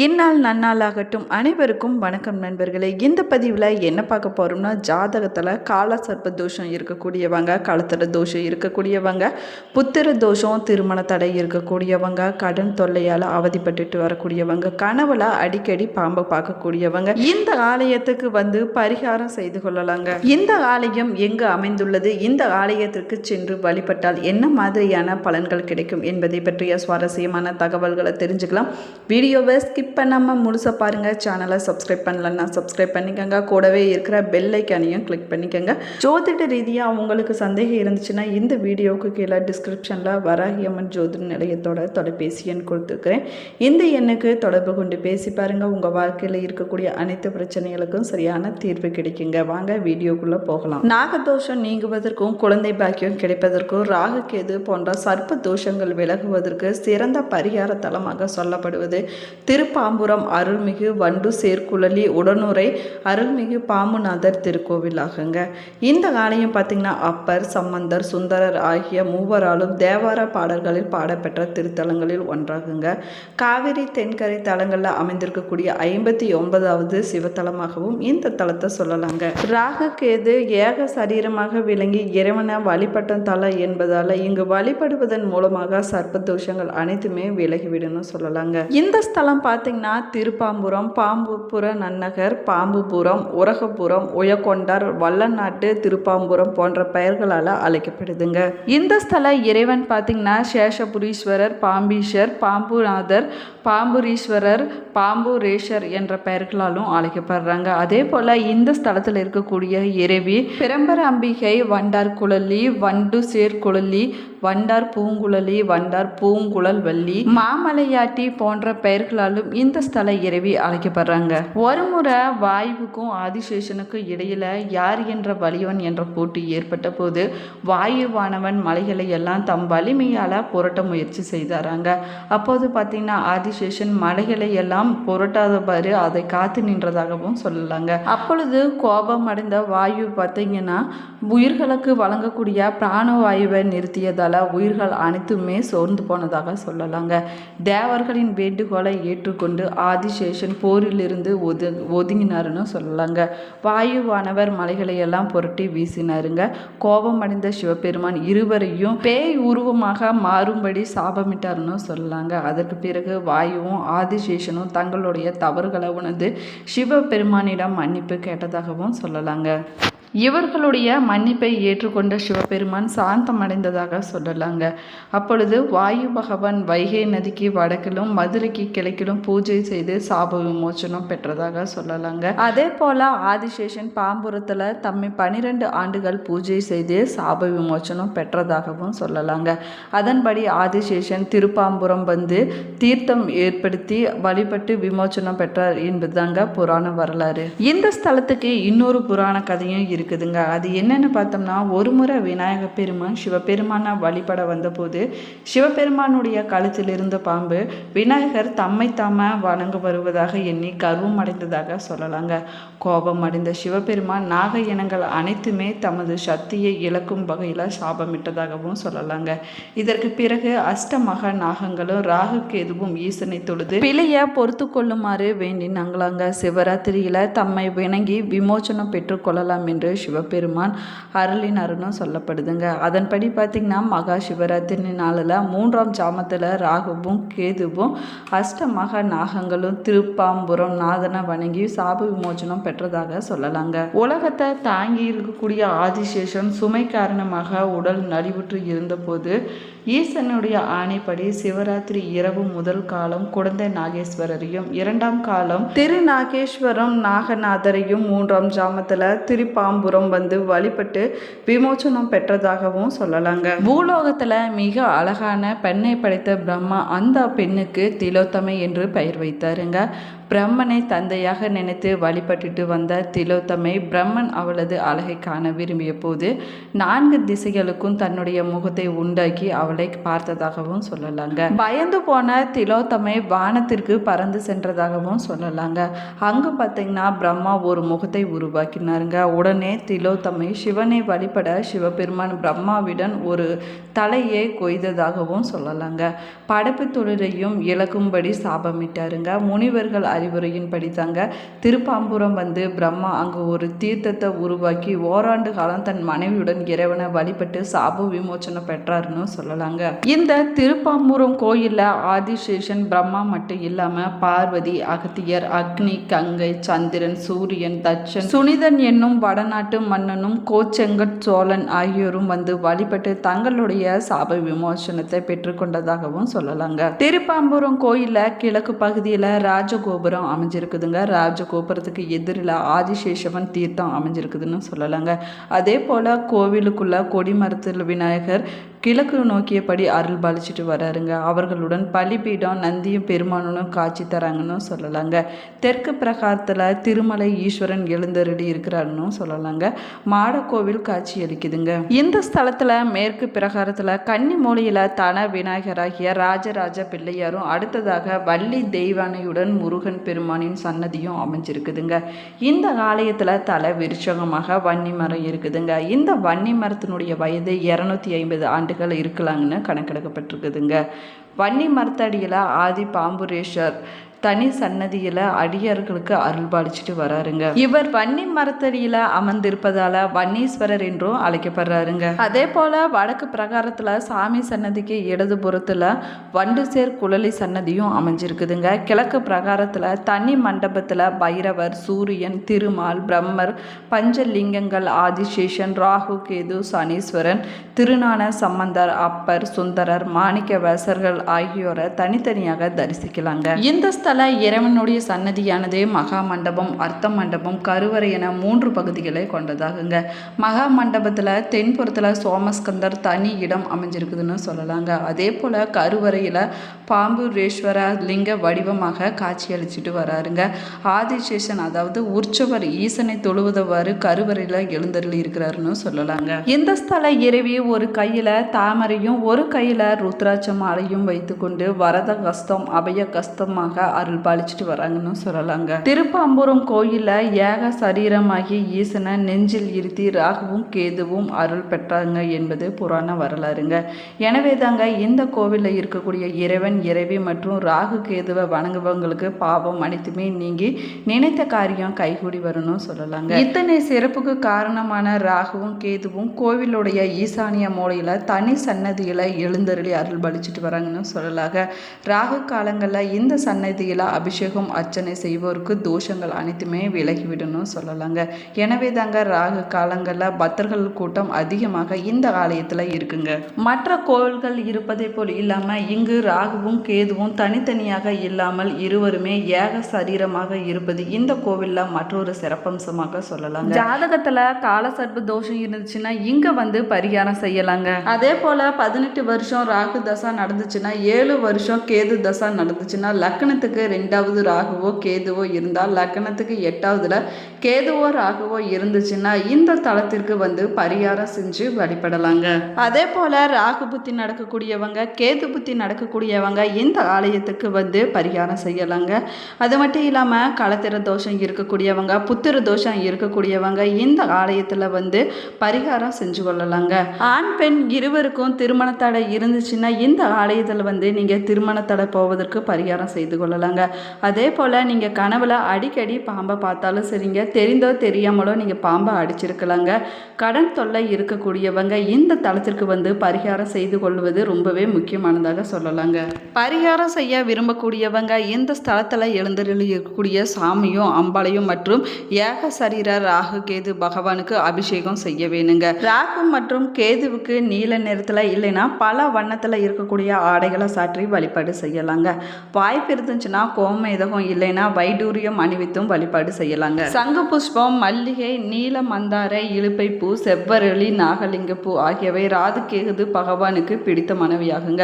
இந்நாள் நன்னாளாகட்டும். அனைவருக்கும் வணக்கம் நண்பர்களே. இந்த பதிவில் என்ன பார்க்க போகிறோம்னா, ஜாதகத்தில் கால சர்ப்ப தோஷம் இருக்கக்கூடியவங்க, களத்திர தோஷம் இருக்கக்கூடியவங்க, புத்திர தோஷம், திருமண தடை இருக்கக்கூடியவங்க, கடன் தொல்லையால் அவதிப்பட்டுட்டு வரக்கூடியவங்க, கனவுல அடிக்கடி பாம்பை பார்க்கக்கூடியவங்க இந்த ஆலயத்துக்கு வந்து பரிகாரம் செய்து கொள்ளலாங்க. இந்த ஆலயம் எங்கு அமைந்துள்ளது, இந்த ஆலயத்திற்கு சென்று வழிபட்டால் என்ன மாதிரியான பலன்கள் கிடைக்கும் என்பதை பற்றிய சுவாரஸ்யமான தகவல்களை தெரிஞ்சுக்கலாம். வீடியோவை ஸ்கிப் பண்ணாமல் முழுசாக பாருங்கள். சேனலை சப்ஸ்கிரைப் பண்ணலன்னா சப்ஸ்கிரைப் பண்ணிக்கோங்க. கூடவே இருக்கிற பெல் ஐக்கானையும் கிளிக் பண்ணிக்கோங்க. ஜோதிட ரீதியாக உங்களுக்கு சந்தேகம் இருந்துச்சுன்னா இந்த வீடியோவுக்கு கீழே டிஸ்கிரிப்ஷனில் வராகியம்மன் ஜோதிட நிலையத்தோட தொலைபேசி எண் கொடுத்துருக்குறேன். இந்த எண்ணுக்கு தொடர்பு கொண்டு பேசி பாருங்கள். உங்கள் வாழ்க்கையில் இருக்கக்கூடிய அனைத்து பிரச்சனைகளுக்கும் சரியான தீர்வு கிடைக்குங்க. வாங்க வீடியோக்குள்ளே போகலாம். நாகதோஷம் நீங்குவதற்கும் குழந்தை பாக்கியம் கிடைப்பதற்கும் ராகுகேது போன்ற சர்ப்ப தோஷங்கள் விலகுவதற்கு சிறந்த பரிகார தலமாக சொல்லப்படுவது திருப்பாம்புரம் அருள்மிகு வண்டு சேர்க்குழலி உடனுரை அருள்மிகு பாம்புநாதர் திருக்கோவில் ஆகுங்க. இந்த ஆலயம் பார்த்திங்கன்னா அப்பர், சம்பந்தர், சுந்தரர் ஆகிய மூவராலும் தேவார பாடல்களில் பாடப்பெற்ற திருத்தலங்களில் ஒன்றாகுங்க. காவிரி தென்கரை தலங்களில் அமைந்திருக்கக்கூடிய 59வது சிவத்தலமாகவும் இந்த தலத்தை சொல்லலாங்க. ராகு கேது ஏக சரீரமாக விளங்கி இறைவனை வழிபட்ட தலம் என்பதால் இங்கு வழிபடுவதன் மூலமாக சர்ப்ப தோஷங்கள் அனைத்துமே விலகிவிடணும் சொல்லலாங்க. இந்த ஸ்தலம் பார்த்தீங்கன்னா திருப்பாம்புரம், பாம்புபுர நன்னகர், பாம்புபுரம், உரகபுரம், உயக்கொண்டார், வல்லநாட்டு திருப்பாம்புரம் போன்ற பெயர்களால் அழைக்கப்படுதுங்க. இந்த ஸ்தல இறைவன் பார்த்தீங்கன்னா சேஷபுரீஸ்வரர், பாம்பீஷர், பாம்புநாதர், பாம்புரீஸ்வரர், பாம்புரேஷர் என்ற பெயர்களாலும் அழைக்கப்படுறாங்க. அதே போல் இந்த ஸ்தலத்தில் இருக்கக்கூடிய இறைவி பிரம்பர அம்பிகை, வண்டார் குழலி, வண்டு சேர்குழலி, வண்டார் பூங்குழலி, வண்டார் பூங்குழல் வள்ளி, மாமலையாட்டி போன்ற பெயர்களாலும் இந்த ஸ்தல இறைவி அழைக்கப்படுறாங்க. ஒரு முறை வாயுவுக்கும் ஆதிசேஷனுக்கும் இடையில யார் என்ற வலியவன் என்ற போட்டி ஏற்பட்ட போது வாயுவானவன் மலைகளை எல்லாம் தம் வலிமையால் புரட்ட முயற்சி செய்தாராங்க. அப்போது பார்த்தீங்கன்னா ஆதிசேஷன் மலைகளை எல்லாம் புரட்டாதபாறு அதை காத்து நின்றதாகவும் சொல்லலாங்க. அப்பொழுது கோபம் அடைந்த வாயு பார்த்தீங்கன்னா உயிர்களுக்கு வழங்கக்கூடிய பிராணவாயுவை நிறுத்தியதால் உயிர்கள் அனைத்துமே சோர்ந்து போனதாக சொல்லலாங்க. தேவர்களின் வேண்டுகோளை ஏற்றுக்கொண்டு ஆதிசேஷன் போரிலிருந்து ஒதுங்கினாருன்னு சொல்லலாங்க. வாயுவானவர் மலைகளை எல்லாம் புரட்டி வீசினாருங்க. கோபம் அடைந்த சிவபெருமான் இருவரையும் பேய் உருவமாக மாறும்படி சாபமிட்டாருன்னு சொல்லலாங்க. அதற்கு பிறகு வாயுவும் ஆதிசேஷனும் தங்களுடைய தவறுகளை உணர்ந்து சிவபெருமானிடம் மன்னிப்பு கேட்டதாகவும் சொல்லலாங்க. இவர்களுடைய மன்னிப்பை ஏற்றுக்கொண்ட சிவபெருமான் சாந்தமடைந்ததாக சொல்லலாங்க. அப்பொழுது வாயு பகவான் வைகை நதிக்கு வடக்கிலும் மதுரைக்கு கிழக்கிலும் பூஜை செய்து சாப விமோச்சனம் பெற்றதாக சொல்லலாங்க. அதே போல ஆதிசேஷன் பாம்புரத்தில் தம்மை 12 ஆண்டுகள் பூஜை செய்து சாப விமோச்சனம் பெற்றதாகவும் சொல்லலாங்க. அதன்படி ஆதிசேஷன் திருப்பாம்புரம் வந்து தீர்த்தம் ஏற்படுத்தி வழிபட்டு விமோச்சனம் பெற்றார் என்பதுதாங்க புராண வரலாறு. இந்த ஸ்தலத்துக்கு இன்னொரு புராண கதையும் இருக்குதுங்க. அது என்னன்னு பார்த்தோம்னா, ஒரு முறை விநாயக பெருமான் சிவபெருமான வழிபட வந்தபோது சிவபெருமானுடைய கழுத்தில் இருந்த பாம்பு விநாயகர் தம்மை தாம வணங்க வருவதாக எண்ணி கர்வம் அடைந்ததாக சொல்லலாங்க. கோபம் அடைந்த சிவபெருமான் நாக இனங்கள் அனைத்துமே தமது சக்தியை இழக்கும் வகையில் சாபமிட்டதாகவும் சொல்லலாங்க. இதற்கு பிறகு அஷ்டமக நாகங்களும் ராகு கேதுவும் ஈசனை தொழுது பிழைய பொறுத்து கொள்ளுமாறு வேண்டினாங்களாங்க. சிவராத்திரியில தம்மை வணங்கி விமோச்சனம் பெற்றுக் கொள்ளலாம் என்று சிவபெருமான் அருளினாருன்னு சொல்லப்படுதுங்க. அதன்படி பார்த்தீங்கன்னா மகா சிவராத்திரி நாளில் 3ஆம் ஜாமத்தில் ராகுவும் கேதுவும் அஷ்டமக நாகங்களும் திருப்பாம்புரம் நாதனை வணங்கி சாப விமோச்சனம் பெற்றதாக சொல்லலாங்க. உலகத்தை தாங்கி இருக்கக்கூடிய ஆதிசேஷன் சுமை காரணமாக உடல் நலிவுற்று இருந்தபோது ஈசனுடைய ஆணைப்படி சிவராத்திரி இரவு முதல் காலம் குழந்தை நாகேஸ்வரரையும், 2ஆம் காலம் திருநாகேஸ்வரம் நாகநாதரையும், 3ஆம் ஜாமத்தில் திருப்பாம்புரம் வந்து வழிபட்டு விமோச்சனம் பெற்றதாகவும் சொல்லலாங்க. பூலோகத்தில் மிக அழகான பெண்ணை படைத்த பிரம்மா அந்த பெண்ணுக்கு திலோத்தமை என்று பெயர் வைத்தாருங்க. பிரம்மனை தந்தையாக நினைத்து வழிபட்டுட்டு வந்த திலோத்தமை பிரம்மன் அவளது அழகை காண விரும்பிய போது 4 திசைகளுக்கும் தன்னுடைய முகத்தை உண்டாக்கி அவளை பார்த்ததாகவும் சொல்லலாங்க. பயந்து போன திலோத்தமை வானத்திற்கு பறந்து சென்றதாகவும் சொல்லலாங்க. அங்கு பார்த்தீங்கன்னா பிரம்மா ஒரு முகத்தை உருவாக்கினாருங்க. உடனே திலோத்தமை சிவனை வழிபட சிவபெருமான் பிரம்மாவிடம் ஒரு தலையை கொய்ததாகவும் சொல்லலாங்க. படைப்பு தொழிலையும் இழக்கும்படி சாபமிட்டாருங்க. முனிவர்கள் அறிவுரையின்படி தாங்க திருப்பாம்புரம் வந்து பிரம்மா அங்கு ஒரு தீர்த்தத்தை உருவாக்கி ஓராண்டு காலம் தன் மனைவியுடன் இறைவனை வழிபட்டு சாப விமோச்சனம் பெற்றாருன்னு சொல்லலாங்க. இந்த திருப்பாம்புரம் கோயிலில் ஆதிசேஷன் பிரம்மா மட்டும் இல்லாமல் பார்வதி, அகத்தியர், அக்னி, கங்கை, சந்திரன், சூரியன், தட்சன், சுனிதன் என்னும் வடநாட்டு மன்னனும் கோச்செங்கட் சோழன் ஆகியோரும் வந்து வழிபட்டு தங்களுடைய சாப விமோசனத்தை பெற்றுக்கொண்டதாகவும் சொல்லலாங்க. திருப்பாம்புரம் கோயில்ல கிழக்கு பகுதியில் ராஜகோபுரம் அமைஞ்சிருக்குதுங்க. ராஜகோபுரத்துக்கு எதிரில் ஆதிசேஷவன் தீர்த்தம் அமைஞ்சிருக்குதுன்னு சொல்லலாங்க. அதே போல கோவிலுக்குள்ள கொடிமரத்தில் விநாயகர் கிழக்கு நோக்கியபடி அருள் பாலிச்சிட்டு வராருங்க. அவர்களுடன் பலிபீடம், நந்தியும் பெருமானும் காட்சி தராங்கன்னு சொல்லலாங்க. தெற்கு பிரகாரத்தில் திருமலை ஈஸ்வரன் எழுந்தருளி இருக்கிறாருன்னு சொல்லலாங்க. மாடக்கோவில் காட்சி அளிக்குதுங்க. இந்த ஸ்தலத்தில் மேற்கு பிரகாரத்தில் கன்னி மூலையில் தன விநாயகராகிய ராஜராஜ பிள்ளையாரும் அடுத்ததாக வள்ளி தெய்வானையுடன் முருகன் பெருமானின் சன்னதியும் அமைஞ்சிருக்குதுங்க. இந்த ஆலயத்தில் தலை விருட்சகமாக வன்னி மரம் இருக்குதுங்க. இந்த வன்னி மரத்தினுடைய வயது 250 ஆண்டுகள் இருக்கலாங்கன்னு கணக்கெடுக்கப்பட்டிருக்குதுங்க. வன்னி மரத்தடியில் ஆதி பாம்புரேஸ்வர் தனி சன்னதியில் அடியார்களுக்கு அருள் பாலிச்சிட்டு வராருங்க. இவர் வன்னி மரத்தடியில் அமர்ந்திருப்பதால வன்னீஸ்வரர் என்றும் அழைக்கப்படுறாருங்க. அதே போல வடக்கு பிரகாரத்தில் சாமி சன்னதிக்கு இடதுபுறத்தில் வண்டுசேர் குழலி சன்னதியும் அமைஞ்சிருக்குதுங்க. கிழக்கு பிரகாரத்தில் தனி மண்டபத்தில் பைரவர், சூரியன், திருமால், பிரம்மர், பஞ்சலிங்கங்கள், ஆதிசேஷன், ராகு, கேது, சனீஸ்வரன், திருஞான சம்பந்தர், அப்பர், சுந்தரர், மாணிக்கவாசகர்கள் ஆகியோரை தனித்தனியாக தரிசிக்கலாங்க. இந்த இறைவனுடைய சன்னதியானது மகா மண்டபம், அர்த்த மண்டபம், கருவறை என 3 பகுதிகளை கொண்டதாகுங்க. மகா மண்டபத்தில் தென்புறத்தில் சோமஸ்கந்தர் தனி இடம் அமைஞ்சிருக்குதுன்னு சொல்லலாங்க. அதே போல் கருவறையில் பாம்புரேஸ்வர லிங்க வடிவமாக காட்சி அளிச்சுட்டு வராருங்க. ஆதிசேஷன் அதாவது உற்சவர் ஈசனை தொழுவதவாறு கருவறையில் எழுந்தருளி இருக்கிறாருன்னு சொல்லலாங்க. இந்த ஸ்தல இறைவி ஒரு கையில் தாமரையும் ஒரு கையில் ருத்ராட்ச மாலையும் வைத்துக்கொண்டு வரத கஸ்தம், அபய கஸ்தமாக அருள் பாலிச்சுட்டு வராங்கன்னு சொல்லலாங்க. திருப்பாம்புரம் கோயில ஏக சரீரமாகி ஈசனை நெஞ்சில் இருத்தி ராகுவும் கேதுவும் அருள் பெற்றாங்க என்பது புராண வரலாறுங்க. எனவே தாங்க இந்த கோவிலில் இருக்கக்கூடிய இறைவன், இறைவி மற்றும் ராகு கேதுவை வணங்குவங்களுக்கு பாவம் அனைத்துமே நீங்கி நினைத்த காரியம் கைகூடி வரணும் சொல்லலாங்க. இத்தனை சிறப்புக்கு காரணமான ராகுவும் கேதுவும் கோவிலுடைய ஈசானிய மூலையில தனி சன்னதியில எழுந்தருளி அருள் பாலிச்சுட்டு வராங்கன்னு சொல்லலாங்க. ராகு காலங்களில் இந்த சன்னதியில் அபிஷேகம் அர்ச்சனை செய்வோருக்கு தோஷங்கள் அனைத்துமே விலகிவிடணும் சொல்லலாங்க. எனவே தாங்க ராகு காலங்களில் பக்தர்கள் கூட்டம் அதிகமாக இந்த ஆலயத்தில் இருக்குங்க. மற்ற கோவில்கள் இருப்பதை போல் இல்லாமல் இங்கு ராகுவும் கேதுவும் தனித்தனியாக இல்லாமல் இருவருமே ஏக சரீரமாக இருப்பது இந்த கோவிலில் மற்றொரு சிறப்பம்சமாக சொல்லலாங்க. ஜாதகத்தில் காலசர்ப்ப தோஷம் இருந்துச்சுன்னா இங்கே வந்து பரிகாரம் செய்யலாங்க. அதே போல் 18 வருஷம் ராகு தசா நடந்துச்சுன்னா 7 வருஷம் கேது தசா நடந்துச்சுன்னா லக்னத்துக்கு 2வது ராகுவோ கேதுவோ இருந்தால் லக்னத்துக்கு 8வதுல கேதுவோ ராகுவோ இருந்துச்சுன்னா இந்த தலத்திற்கு வந்து பரிகாரம் செஞ்சு வழிபடலாங்க. அதே போல ராகு புத்தி நடக்கக்கூடியவங்க, கேது புத்தி நடக்கக்கூடியவங்க இந்த ஆலயத்துக்கு வந்து பரிகாரம் செய்யலாங்க. அது மட்டும் இல்லாமல் களத்திர தோஷம் இருக்கக்கூடியவங்க, புத்திர தோஷம் இருக்கக்கூடியவங்க இந்த ஆலயத்தில் வந்து பரிகாரம் செஞ்சு கொள்ளலாங்க. ஆண் பெண் இருவருக்கும் திருமண தடை இருந்துச்சுன்னா இந்த ஆலயத்தில் வந்து நீங்கள் திருமண தடை போவதற்கு பரிகாரம் செய்து கொள்ளலாங்க. அதே போல் நீங்கள் கனவுல அடிக்கடி பாம்பை பார்த்தாலும் சரிங்க, தெரிந்தோ தெரியாமலோ நீங்கள் பாம்பை அடிச்சிருக்கலாங்க. கடன் தொல்லை இருக்கக்கூடியவங்க இந்த தளத்திற்கு வந்து பரிகாரம் செய்து கொள்வது ரொம்பவே முக்கியமானதாக சொல்லலாங்க. பரிகாரம் செய்ய விரும்பக்கூடியவங்க இந்த ஸ்தலத்தில் எழுந்தருளி இருக்கக்கூடிய சாமியும் அம்பாளையும் மற்றும் ஏக சரீர ராகு கேது பகவானுக்கு அபிஷேகம் செய்ய வேணுங்க. ராகு மற்றும் கேதுவுக்கு நீல நிறத்தில் இல்லைன்னா பல வண்ணத்தில் இருக்கக்கூடிய ஆடைகளை சாற்றி வழிபாடு செய்யலாங்க. வாய்ப்பு இருந்துச்சுன்னா கோமேதகம் இல்லைன்னா வைடூரியம் அணிவித்தும் வழிபாடு செய்யலாங்க. சங்கு புஷ்பம், மல்லிகை, நீல மந்தாரை, இலுப்பை பூ, செவ்வரளி, நாகலிங்க பூ ஆகியவை ராகு கேது பகவானுக்கு பிடித்த மனைவியாகுங்க.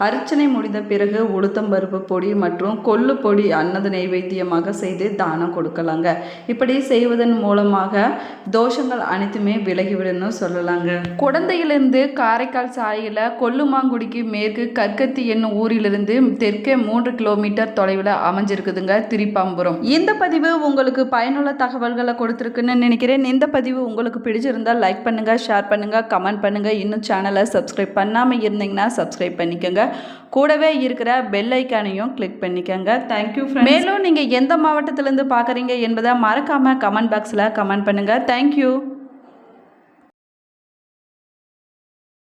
அர்ச்சனை முடிந்த பிறகு உளுத்தம்பருப்பு பொடி மற்றும் கொள்ளு பொடி அன்னது நைவேத்தியமாக செய்து தானம் கொடுக்கலாங்க. இப்படி செய்வதன் மூலமாக தோஷங்கள் அனைத்துமே விலகிவிடணும் சொல்லலாங்க. குடந்தையிலிருந்து காரைக்கால் சாலையில் கொல்லுமாங்குடிக்கு மேற்கு கற்கத்தி என்னும் ஊரிலிருந்து தெற்கே 3 கிலோமீட்டர் தொலைவில் தொலைவில் அமைஞ்சிருக்குதுங்க திரிப்பாம்புரம். இந்த பதிவு உங்களுக்கு பயனுள்ள தகவல்களை கொடுத்துருக்குன்னு நினைக்கிறேன். இந்த பதிவு உங்களுக்கு பிடிச்சிருந்தால் லைக் பண்ணுங்கள், ஷேர் பண்ணுங்கள், கமெண்ட் பண்ணுங்கள். இன்னும் சேனலை சப்ஸ்கிரைப் பண்ணாமல் இருந்தீங்கன்னா சப்ஸ்கிரைப் பண்ணிக்கோங்க. கூடவே இருக்கிற பெல் ஐக்கானையும் கிளிக் பண்ணிக்கோங்க. Thank you friends. மேலும் நீங்கள் எந்த மாவட்டத்திலேருந்து பார்க்குறீங்க என்பதை மறக்காமல் கமெண்ட் பாக்ஸில் கமெண்ட் பண்ணுங்கள். தேங்க்யூ.